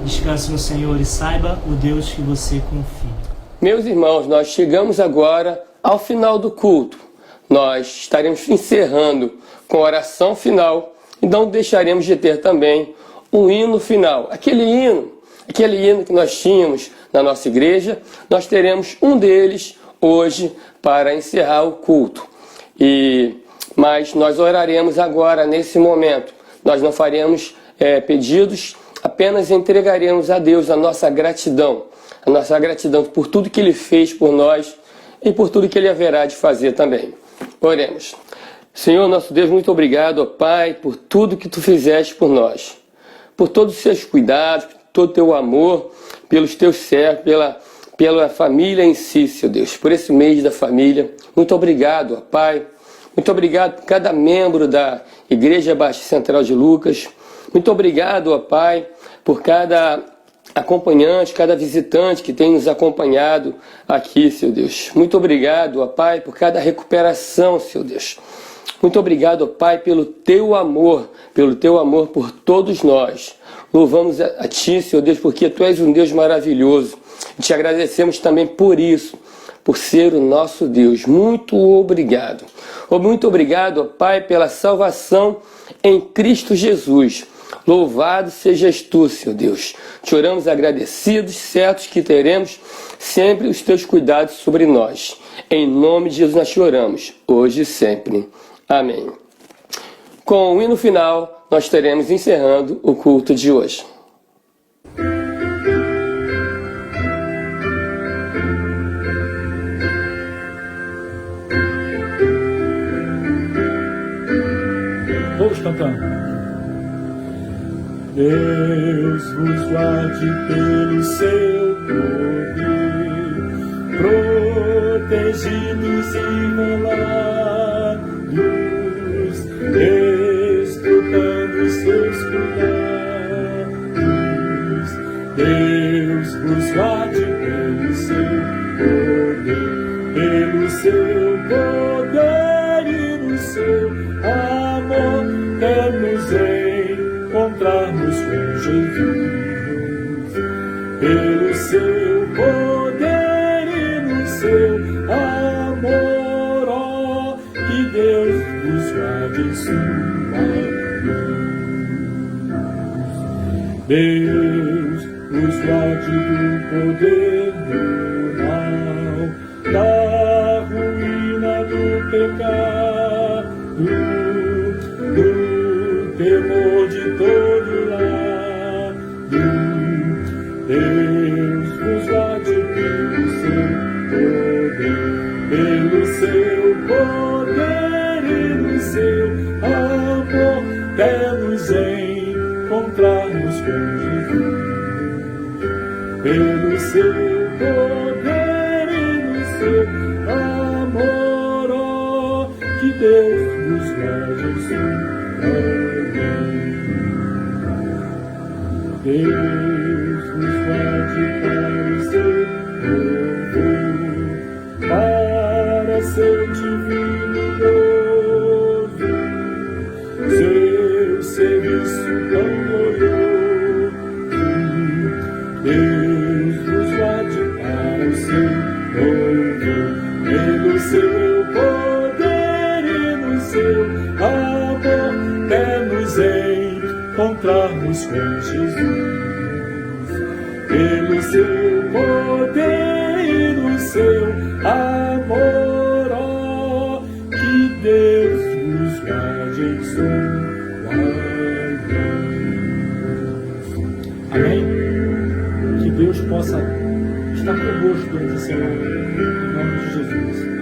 Descanse no Senhor e saiba o Deus que você confia. Meus irmãos, nós chegamos agora ao final do culto. Nós estaremos encerrando com a oração final e não deixaremos de ter também um hino final. Aquele hino que nós tínhamos na nossa igreja, nós teremos um deles hoje para encerrar o culto. Mas nós oraremos agora, nesse momento. Nós não faremos pedidos, apenas entregaremos a Deus a nossa gratidão por tudo que Ele fez por nós e por tudo que Ele haverá de fazer também. Oremos. Senhor, nosso Deus, muito obrigado, ó Pai, por tudo que Tu fizeste por nós, por todos os Seus cuidados, por todo o Teu amor, pelos Teus servos, pela família em si, Senhor Deus, por esse mês da família. Muito obrigado, ó Pai. Muito obrigado por cada membro da Igreja Batista Central de Lucas. Muito obrigado, ó Pai, por cada acompanhante, cada visitante que tem nos acompanhado aqui, Senhor Deus. Muito obrigado, ó Pai, por cada recuperação, Senhor Deus. Muito obrigado, ó Pai, pelo Teu amor por todos nós. Louvamos a Ti, Senhor Deus, porque Tu és um Deus maravilhoso. E te agradecemos também por isso, por ser o nosso Deus. Muito obrigado. Muito obrigado, ó Pai, pela salvação em Cristo Jesus. Louvado sejas Tu, Senhor Deus. Te oramos agradecidos, certos que teremos sempre os Teus cuidados sobre nós. Em nome de Jesus nós te oramos, hoje e sempre. Amém. Com o hino final, nós estaremos encerrando o culto de hoje. Vamos cantando. Deus vos guarde pelo seu poder, protegidos e velados, escutando seus cuidados. Deus vos guarde pelo seu poder e no seu amor, nos encontrarmos com Jesus. Pelo seu poder e no seu amor, ó, que Deus vos guarde em sua luz. Deus vos guarde do poder do mal, da ruína do pecado, do temor de todo lado. Deus vos guarde pelo seu poder e no seu amor, até nos encontrarmos com Jesus. Pelo seu poder e no seu amor, ó, que Deus vos guarde em sua. Deus nos guarde para o seu povo, para seu divino gozo, seu serviço tão glorioso. Deus nos guarde para o seu povo, pelo seu poder e no seu amor, até nos encontrarmos com Jesus. Pelo seu poder e no seu amor, ó, que Deus nos guarde em sua luz. Amém? Que Deus possa estar conosco durante a semana. Em nome de Jesus.